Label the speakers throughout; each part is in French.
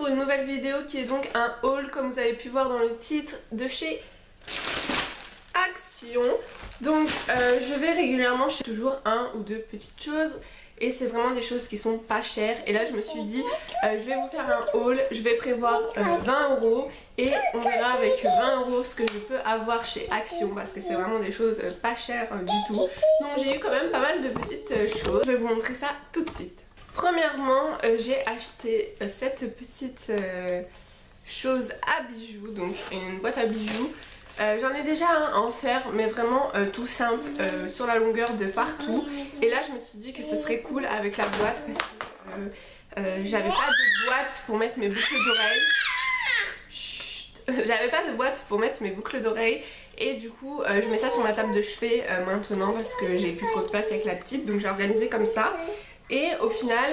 Speaker 1: une nouvelle vidéo qui est donc un haul, comme vous avez pu voir dans le titre, de chez Action. Donc je vais régulièrement chez toujours un ou deux petites choses et c'est vraiment des choses qui sont pas chères. Et là je me suis dit je vais vous faire un haul, je vais prévoir 20 € et on verra avec 20 € ce que je peux avoir chez Action parce que c'est vraiment des choses pas chères du tout. Donc j'ai eu quand même pas mal de petites choses, je vais vous montrer ça tout de suite. Premièrement j'ai acheté cette petite chose à bijoux, donc une boîte à bijoux. J'en ai déjà un en fer mais vraiment tout simple sur la longueur de partout, et là je me suis dit que ce serait cool avec la boîte parce que j'avais pas de boîte pour mettre mes boucles d'oreilles. J'avais pas de boîte pour mettre mes boucles d'oreilles et du coup je mets ça sur ma table de chevet maintenant parce que j'ai plus trop de place avec la petite, donc j'ai organisé comme ça et au final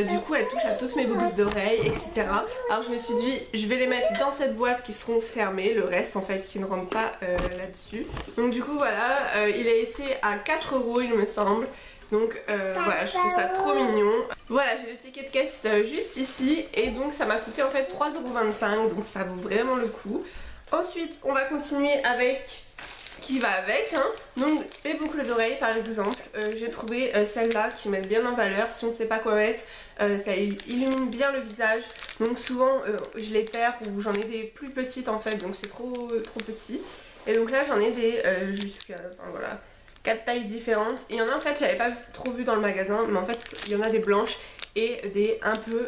Speaker 1: du coup elle touche à toutes mes boucles d'oreilles, etc. Alors je me suis dit je vais les mettre dans cette boîte qui seront fermées, le reste en fait qui ne rentre pas là-dessus. Donc du coup voilà, il a été à 4 € il me semble. Donc voilà, je trouve ça trop mignon. Voilà, j'ai le ticket de caisse juste ici et donc ça m'a coûté en fait 3,25 €, donc ça vaut vraiment le coup. Ensuite on va continuer avec ce qui va avec, hein. Donc les boucles d'oreilles par exemple, j'ai trouvé celles-là qui mettent bien en valeur. Si on ne sait pas quoi mettre, ça illumine bien le visage. Donc souvent je les perds ou j'en ai des plus petites en fait, donc c'est trop petit. Et donc là j'en ai des jusqu'à, enfin voilà, 4 tailles différentes. Il y en a en fait j'avais pas trop vu dans le magasin, mais en fait il y en a des blanches et des un peu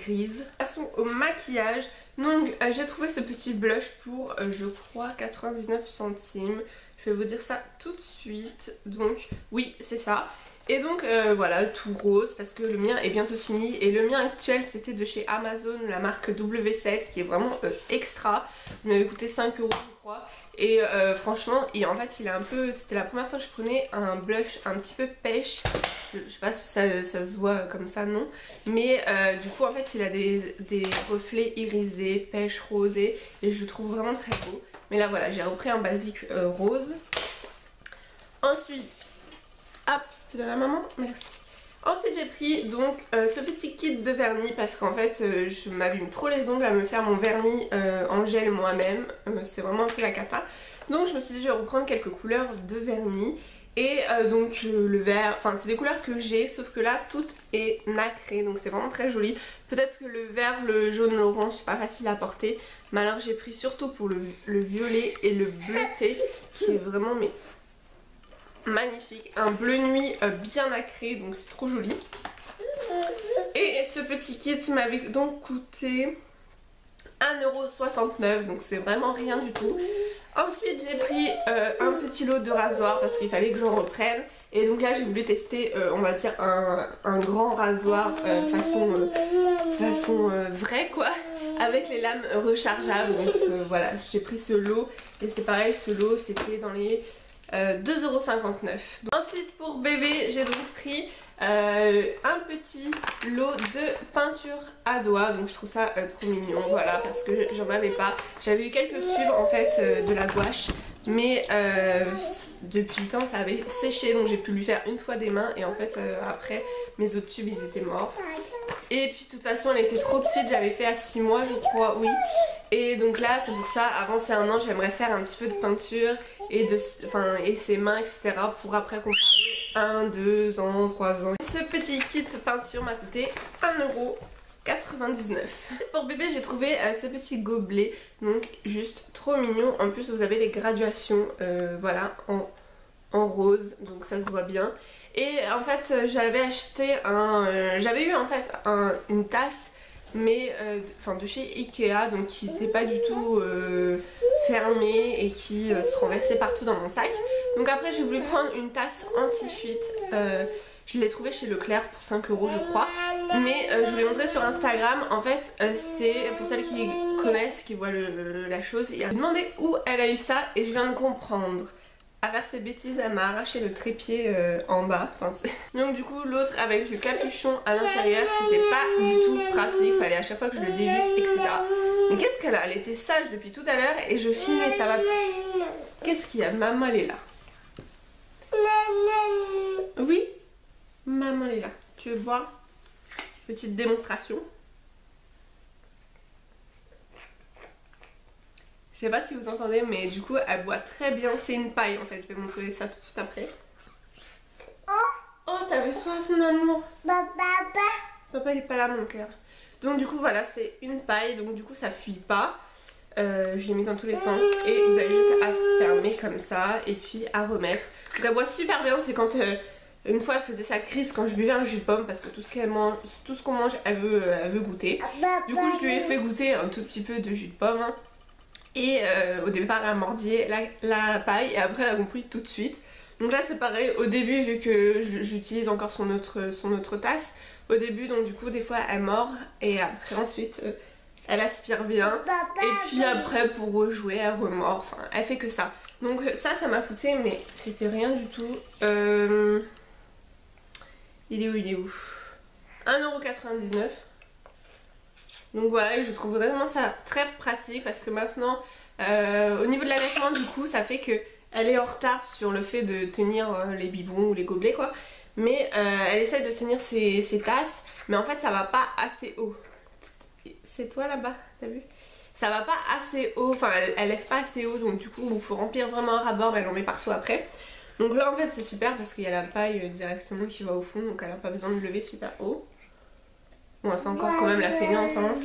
Speaker 1: grises. Passons au maquillage. Donc j'ai trouvé ce petit blush pour je crois 99 centimes. Je vais vous dire ça tout de suite. Donc oui c'est ça. Et donc voilà, tout rose parce que le mien est bientôt fini. Et le mien actuel c'était de chez Amazon, la marque W7 qui est vraiment extra. Il m'avait coûté 5 € je crois. Et franchement en fait il est un peu, c'était la première fois que je prenais un blush un petit peu pêche. Je sais pas si ça se voit comme ça, non. Mais du coup en fait il a des reflets irisés, pêche rosé. Et je le trouve vraiment très beau. Mais là voilà, j'ai repris un basique rose. Ensuite, hop, c'est de la maman, merci. Ensuite j'ai pris donc ce petit kit de vernis parce qu'en fait je m'abîme trop les ongles à me faire mon vernis en gel moi-même. C'est vraiment un peu la cata. Donc je me suis dit je vais reprendre quelques couleurs de vernis. Et donc le vert, enfin c'est des couleurs que j'ai, sauf que là tout est nacré, donc c'est vraiment très joli. Peut-être que le vert, le jaune, l'orange c'est pas facile à porter, mais alors j'ai pris surtout pour le violet et le bleuté qui est vraiment mais magnifique. Un bleu nuit bien nacré, donc c'est trop joli. Et ce petit kit m'avait donc coûté 1,69 €, donc c'est vraiment rien du tout. Ensuite j'ai pris un petit lot de rasoirs parce qu'il fallait que j'en reprenne. Et donc là j'ai voulu tester on va dire un grand rasoir façon vrai quoi, avec les lames rechargeables. Donc voilà, j'ai pris ce lot et c'est pareil, ce lot c'était dans les 2,59 €. Ensuite pour bébé j'ai donc pris un petit lot de peinture à doigts, donc je trouve ça trop mignon, voilà, parce que j'en avais pas. J'avais eu quelques tubes en fait de la gouache, mais depuis le temps ça avait séché, donc j'ai pu lui faire une fois des mains et en fait après mes autres tubes ils étaient morts. Et puis de toute façon elle était trop petite, j'avais fait à 6 mois je crois, oui. Et donc là c'est pour ça, avant c'est 1 an, j'aimerais faire un petit peu de peinture et ses mains etc. pour après comparer 1, 2 ans, 3 ans. Ce petit kit peinture m'a coûté 1,99 €. Pour bébé j'ai trouvé ce petit gobelet, donc juste trop mignon. En plus vous avez les graduations voilà en rose, donc ça se voit bien. Et en fait j'avais acheté j'avais eu en fait une tasse mais de chez Ikea, donc qui n'était pas du tout fermée et qui se renversait partout dans mon sac. Donc après j'ai voulu prendre une tasse anti-fuite, je l'ai trouvée chez Leclerc pour 5 € je crois. Mais je vous l'ai montré sur Instagram, en fait c'est pour celles qui connaissent, qui voient la chose. Et elle m'a demandé où elle a eu ça et je viens de comprendre. À faire ces bêtises, elle m'a arraché le trépied en bas. Donc du coup l'autre avec le capuchon à l'intérieur, c'était pas du tout pratique, fallait à chaque fois que je le dévisse etc. Mais qu'est-ce qu'elle a? Elle était sage depuis tout à l'heure et je filme et ça va plus. Qu'est-ce qu'il y a? Maman elle est là. Oui, maman elle est là. Tu veux voir? Petite démonstration. Je sais pas si vous entendez, mais du coup elle boit très bien. C'est une paille en fait, je vais vous montrer ça tout de suite après. Oh, t'avais soif mon amour. Papa il est pas là mon cœur. Donc du coup voilà, c'est une paille, donc du coup ça fuit pas. Je l'ai mis dans tous les sens et vous avez juste à fermer comme ça et puis à remettre. Donc elle boit super bien, c'est quand une fois elle faisait sa crise quand je buvais un jus de pomme parce que tout ce qu'on mange elle veut goûter. Du coup je lui ai fait goûter un tout petit peu de jus de pomme hein. Et au départ elle mordiait la paille et après elle a compris tout de suite. Donc là c'est pareil, au début vu que j'utilise encore son autre tasse, au début donc du coup des fois elle mord et après ensuite elle aspire bien et puis après pour rejouer elle remord, enfin elle fait que ça. Donc ça m'a coûté mais c'était rien du tout. Il est où 1,99 €. Donc voilà, je trouve vraiment ça très pratique parce que maintenant au niveau de l'allaitement du coup ça fait que elle est en retard sur le fait de tenir les biberons ou les gobelets quoi. Mais elle essaie de tenir ses tasses mais en fait ça va pas assez haut. C'est toi là-bas, t'as vu? Ça va pas assez haut, enfin elle lève pas assez haut donc du coup il faut remplir vraiment un ras-bord mais elle en met partout après. Donc là en fait c'est super parce qu'il y a la paille directement qui va au fond donc elle a pas besoin de lever super haut. Bon elle fait encore quand même la fainéante hein.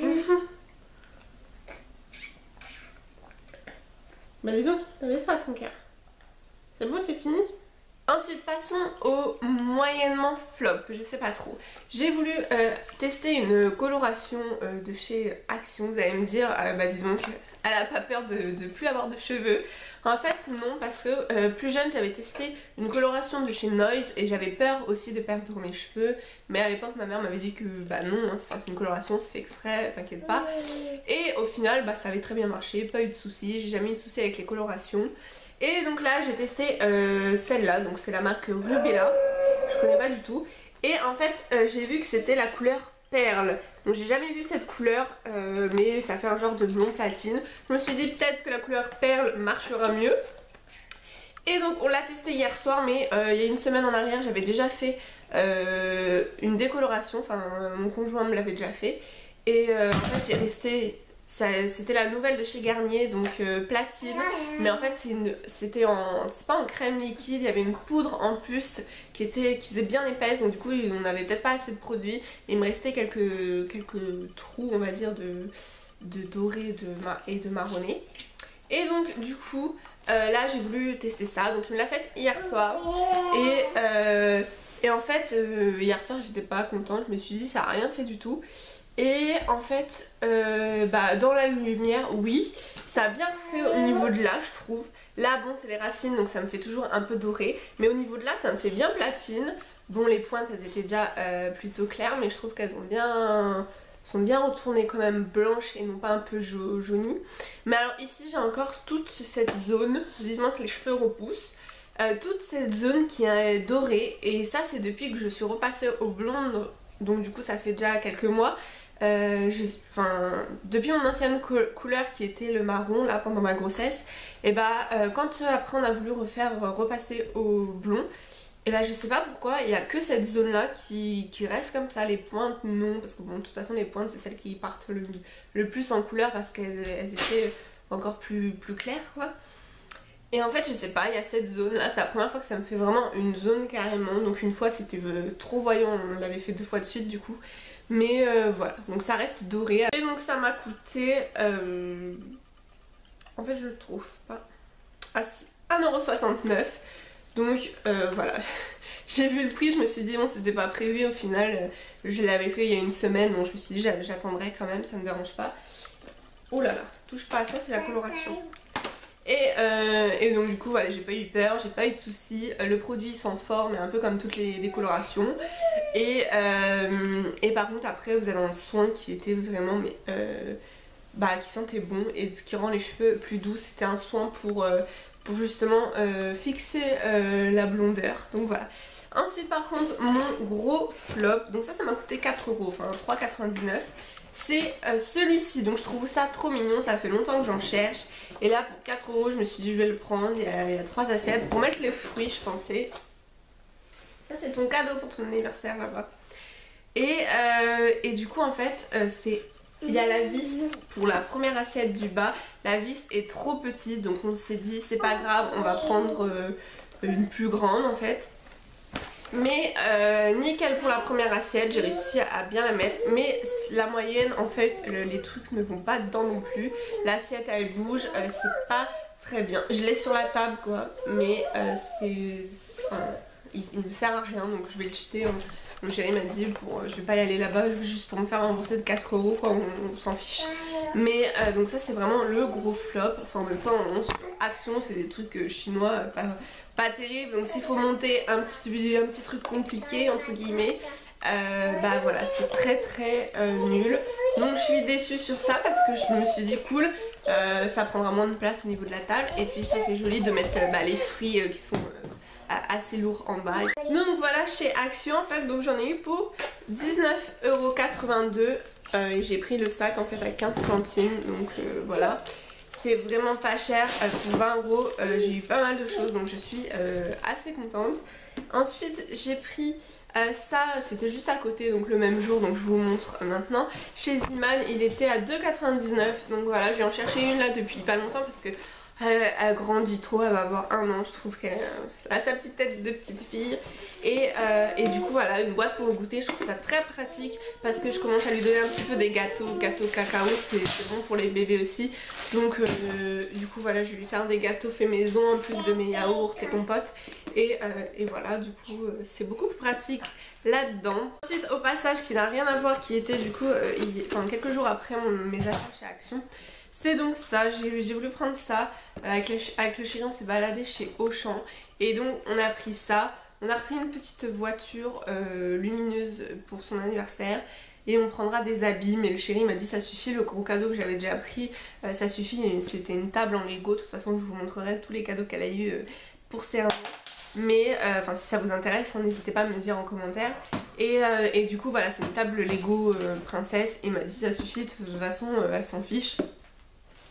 Speaker 1: Bah dis donc, t'avais soif mon cœur. C'est bon, c'est fini? Ensuite passons au moyennement flop, je sais pas trop. J'ai voulu tester une coloration de chez Action. Vous allez me dire, bah dis donc, elle a pas peur de plus avoir de cheveux. En fait non, parce que plus jeune j'avais testé une coloration de chez Noise et j'avais peur aussi de perdre mes cheveux. Mais à l'époque ma mère m'avait dit que bah non, hein, c'est une coloration, c'est fait exprès, t'inquiète pas. Et au final bah ça avait très bien marché, pas eu de soucis, j'ai jamais eu de soucis avec les colorations. Et donc là j'ai testé celle-là, donc c'est la marque Rubella, je connais pas du tout. Et en fait j'ai vu que c'était la couleur perle. Donc j'ai jamais vu cette couleur mais ça fait un genre de blond platine. Je me suis dit peut-être que la couleur perle marchera mieux. Et donc on l'a testé hier soir mais il y a une semaine en arrière j'avais déjà fait une décoloration, enfin mon conjoint me l'avait déjà fait. Et en fait il restait... C'était la nouvelle de chez Garnier, donc platine, mais en fait c'était en... c'est pas en crème liquide, il y avait une poudre en plus qui faisait bien épaisse, donc du coup on n'avait peut-être pas assez de produits. Il me restait quelques trous on va dire de doré et de marronné. Et donc du coup là j'ai voulu tester ça, donc il me l'a fait hier soir et en fait hier soir j'étais pas contente, je me suis dit ça a rien fait du tout. Et en fait, bah, dans la lumière, oui, ça a bien fait au niveau de là, je trouve. Là, bon, c'est les racines, donc ça me fait toujours un peu doré. Mais au niveau de là, ça me fait bien platine. Bon, les pointes, elles étaient déjà plutôt claires, mais je trouve qu'elles sont bien retournées quand même blanches et non pas un peu jaunies. Mais alors ici, j'ai encore toute cette zone, vivement que les cheveux repoussent. Toute cette zone qui est dorée. Et ça, c'est depuis que je suis repassée au blonde. Donc du coup, ça fait déjà quelques mois. Depuis mon ancienne couleur qui était le marron là pendant ma grossesse, et bah quand après on a voulu repasser au blond, et bah je sais pas pourquoi il y a que cette zone là qui reste comme ça, les pointes non, parce que bon de toute façon les pointes c'est celles qui partent le plus en couleur parce qu'elles étaient encore plus claires quoi. Et en fait je sais pas, il y a cette zone là, c'est la première fois que ça me fait vraiment une zone carrément. Donc une fois c'était trop voyant, on l'avait fait 2 fois de suite du coup. Mais voilà, donc ça reste doré. Et donc ça m'a coûté, en fait je le trouve pas, ah si, 1,69 €. Donc voilà, j'ai vu le prix, je me suis dit bon c'était pas prévu au final. Je l'avais fait il y a une semaine donc je me suis dit j'attendrai quand même, ça me dérange pas. Oh là là, touche pas à ça, c'est la coloration. Et donc du coup voilà, j'ai pas eu peur, j'ai pas eu de soucis. Le produit sent fort mais un peu comme toutes les décolorations. Et par contre après vous avez un soin qui était vraiment qui sentait bon et qui rend les cheveux plus doux. C'était un soin pour justement fixer la blondeur. Donc voilà. Ensuite par contre mon gros flop, donc ça m'a coûté 4 €, enfin 3,99 €. C'est celui-ci, donc je trouve ça trop mignon, ça fait longtemps que j'en cherche. Et là pour 4 € je me suis dit je vais le prendre, il y a 3 assiettes pour mettre les fruits je pensais. Ça c'est ton cadeau pour ton anniversaire là-bas. Et du coup en fait c'est Il y a la vis pour la première assiette du bas. La vis est trop petite, donc on s'est dit c'est pas grave, on va prendre une plus grande en fait. Mais nickel pour la première assiette, j'ai réussi à bien la mettre. Mais la moyenne en fait, les trucs ne vont pas dedans non plus. L'assiette elle bouge, c'est pas très bien. Je l'ai sur la table quoi, mais il me sert à rien, donc je vais le jeter. Mon chéri m'a dit je vais pas y aller là-bas juste pour me faire rembourser de 4 € quoi, on s'en fiche. Mais donc ça c'est vraiment le gros flop. Enfin en même temps Action c'est des trucs chinois pas terribles. Donc s'il faut monter un petit truc compliqué entre guillemets, bah voilà c'est très nul. Donc je suis déçue sur ça parce que je me suis dit cool, ça prendra moins de place au niveau de la table. Et puis ça fait joli de mettre les fruits qui sont assez lourd en bas. Donc voilà chez Action en fait, donc j'en ai eu pour 19,82 € et j'ai pris le sac en fait à 15 centimes, donc voilà. C'est vraiment pas cher, pour 20 €, j'ai eu pas mal de choses donc je suis assez contente. Ensuite j'ai pris ça, c'était juste à côté donc le même jour, donc je vous montre maintenant. Chez Ziman il était à 2,99 €, donc voilà je vais en chercher une là depuis pas longtemps parce que elle grandit trop, elle va avoir 1 an, je trouve qu'elle a sa petite tête de petite fille. Et du coup voilà, une boîte pour le goûter, je trouve ça très pratique parce que je commence à lui donner un petit peu des gâteaux cacao, c'est bon pour les bébés aussi. Donc du coup voilà, je vais lui faire des gâteaux faits maison en plus de mes yaourts et compotes. Et voilà, du coup c'est beaucoup plus pratique là-dedans. Ensuite au passage qui n'a rien à voir, qui était du coup quelques jours après mes achats chez Action. C'est donc ça, j'ai voulu prendre ça, avec le chéri on s'est baladé chez Auchan et donc on a pris ça, on a repris une petite voiture lumineuse pour son anniversaire et on prendra des habits, mais le chéri m'a dit ça suffit, le gros cadeau que j'avais déjà pris ça suffit, c'était une table en Lego, de toute façon je vous montrerai tous les cadeaux qu'elle a eu pour ses 1 an. Mais si ça vous intéresse, n'hésitez pas à me dire en commentaire. Et du coup voilà, c'est une table Lego princesse et il m'a dit ça suffit, de toute façon elle s'en fiche.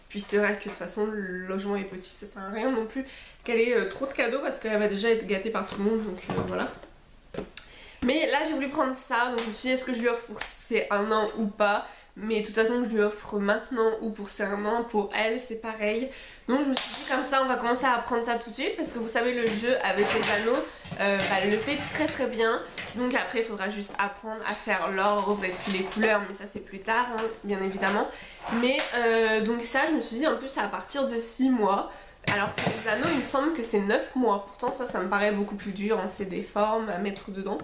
Speaker 1: Puis c'est vrai que de toute façon le logement est petit, ça sert à rien non plus qu'elle ait trop de cadeaux parce qu'elle va déjà être gâtée par tout le monde, donc voilà. Mais là j'ai voulu prendre ça, donc je me suis dit est-ce que je lui offre pour ses 1 an ou pas. Mais de toute façon je lui offre maintenant ou pour ses 1 an, pour elle c'est pareil. Donc je me suis dit comme ça on va commencer à apprendre ça tout de suite parce que vous savez le jeu avec les anneaux elle le fait très bien. Donc après il faudra juste apprendre à faire l'ordre et puis les couleurs, mais ça c'est plus tard hein, bien évidemment. Mais donc ça je me suis dit en plus c'est à partir de 6 mois. Alors que les anneaux il me semble que c'est 9 mois, pourtant ça me paraît beaucoup plus dur, hein. C'est des formes à mettre dedans.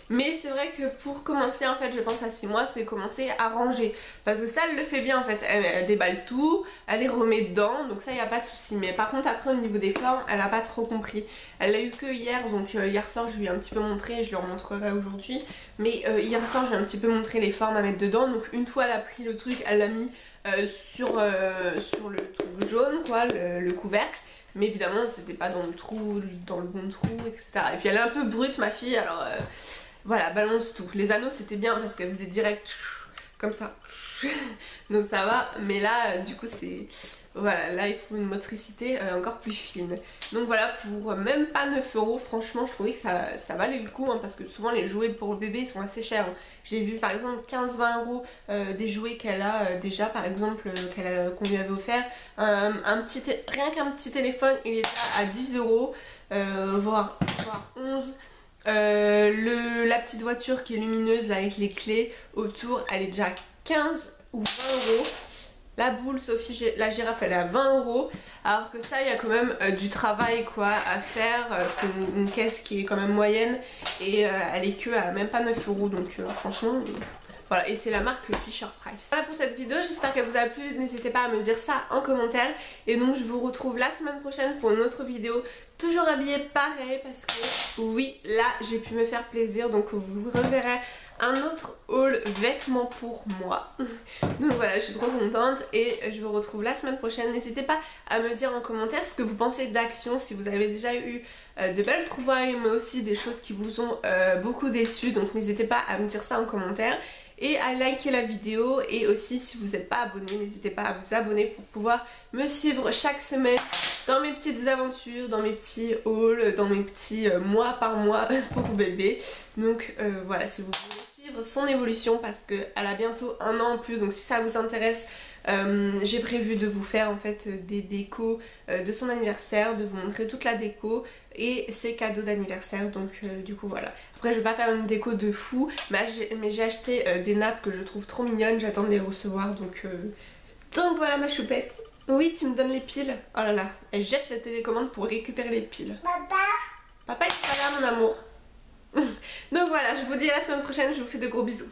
Speaker 1: Mais c'est vrai que pour commencer en fait je pense à 6 mois c'est commencer à ranger. Parce que ça elle le fait bien en fait, elle déballe tout, elle les remet dedans, donc ça il n'y a pas de souci. Mais par contre après au niveau des formes elle a pas trop compris. Elle l'a eu que hier, donc hier soir je lui ai un petit peu montré, je lui en montrerai aujourd'hui. Mais hier soir je lui ai un petit peu montré les formes à mettre dedans, donc une fois elle a pris le truc, elle l'a mis sur le truc jaune quoi, le couvercle. Mais évidemment c'était pas dans le trou, dans le bon trou, etc. Et puis elle est un peu brute ma fille, alors voilà, balance tout. Les anneaux c'était bien parce qu'elle faisait direct comme ça. Donc ça va, mais là du coup c'est... Voilà, là il faut une motricité encore plus fine. Donc voilà, pour même pas 9 €, franchement je trouvais que ça valait le coup hein, parce que souvent les jouets pour le bébé ils sont assez chers. J'ai vu par exemple 15-20 € des jouets qu'elle a déjà, par exemple qu'on lui avait offert. Rien qu'un petit téléphone il est à 10 €, voire 11 €. La petite voiture qui est lumineuse là, avec les clés autour, elle est déjà à 15 ou 20 €. La boule Sophie, la girafe, elle est à 20 €. Alors que ça, il y a quand même du travail quoi à faire. C'est une caisse qui est quand même moyenne et elle est que à même pas 9 €. Donc franchement, voilà. Et c'est la marque Fisher Price. Voilà pour cette vidéo, j'espère qu'elle vous a plu. N'hésitez pas à me dire ça en commentaire. Et donc je vous retrouve la semaine prochaine pour une autre vidéo. Toujours habillée pareil parce que oui, là j'ai pu me faire plaisir. Donc vous reverrez un autre haul vêtements pour moi. Donc voilà, je suis trop contente et je vous retrouve la semaine prochaine. N'hésitez pas à me dire en commentaire ce que vous pensez d'Action, si vous avez déjà eu de belles trouvailles mais aussi des choses qui vous ont beaucoup déçu. Donc n'hésitez pas à me dire ça en commentaire et à liker la vidéo. Et aussi si vous n'êtes pas abonné, n'hésitez pas à vous abonner pour pouvoir me suivre chaque semaine dans mes petites aventures, dans mes petits hauls, dans mes petits mois par mois pour bébé. Donc voilà, si vous voulez suivre suivre son évolution parce qu'elle a bientôt 1 an en plus, donc si ça vous intéresse, j'ai prévu de vous faire en fait des décos de son anniversaire, de vous montrer toute la déco et ses cadeaux d'anniversaire, donc du coup voilà. Après je vais pas faire une déco de fou, mais j'ai acheté des nappes que je trouve trop mignonnes, j'attends de les recevoir, donc voilà ma choupette. Oui, tu me donnes les piles. Oh là là, elle jette la télécommande pour récupérer les piles. Papa est pas là mon amour. Donc voilà, je vous dis à la semaine prochaine, je vous fais de gros bisous.